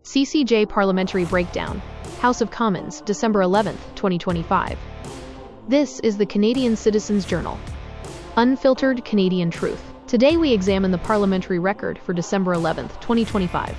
CCJ Parliamentary Breakdown, House of Commons, December 11, 2025. This is the Canadian Citizens Journal. Unfiltered Canadian Truth. Today we examine the parliamentary record for December 11, 2025.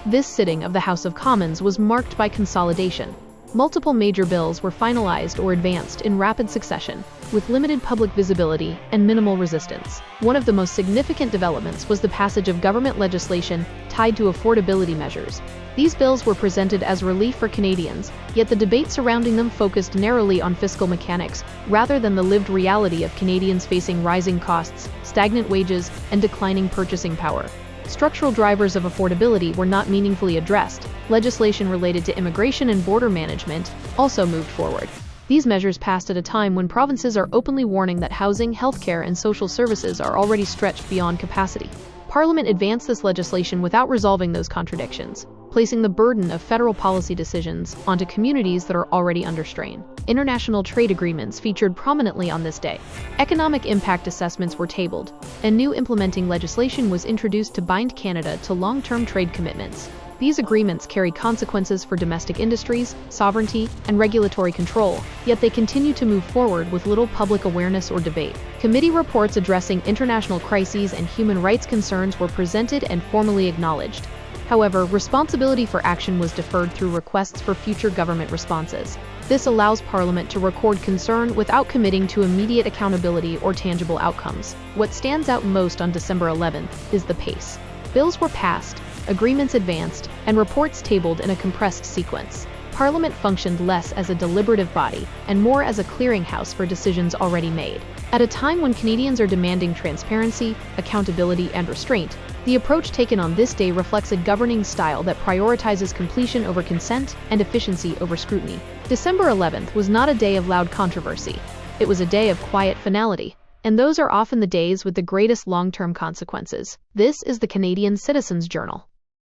This sitting of the House of Commons was marked by consolidation. Multiple major bills were finalized or advanced in rapid succession, with limited public visibility and minimal resistance. One of the most significant developments was the passage of government legislation tied to affordability measures. These bills were presented as relief for Canadians, yet the debate surrounding them focused narrowly on fiscal mechanics rather than the lived reality of Canadians facing rising costs, stagnant wages, and declining purchasing power. Structural drivers of affordability were not meaningfully addressed. Legislation related to immigration and border management also moved forward. These measures passed at a time when provinces are openly warning that housing, healthcare, and social services are already stretched beyond capacity. Parliament advanced this legislation without resolving those contradictions, placing the burden of federal policy decisions onto communities that are already under strain. International trade agreements featured prominently on this day. Economic impact assessments were tabled, and new implementing legislation was introduced to bind Canada to long-term trade commitments. These agreements carry consequences for domestic industries, sovereignty, and regulatory control, yet they continue to move forward with little public awareness or debate. Committee reports addressing international crises and human rights concerns were presented and formally acknowledged. However, responsibility for action was deferred through requests for future government responses. This allows Parliament to record concern without committing to immediate accountability or tangible outcomes. What stands out most on December 11th is the pace. Bills were passed, agreements advanced, and reports tabled in a compressed sequence. Parliament functioned less as a deliberative body and more as a clearinghouse for decisions already made. At a time when Canadians are demanding transparency, accountability, and restraint, the approach taken on this day reflects a governing style that prioritizes completion over consent and efficiency over scrutiny. December 11th was not a day of loud controversy. It was a day of quiet finality, and those are often the days with the greatest long-term consequences. This is the Canadian Citizens Journal.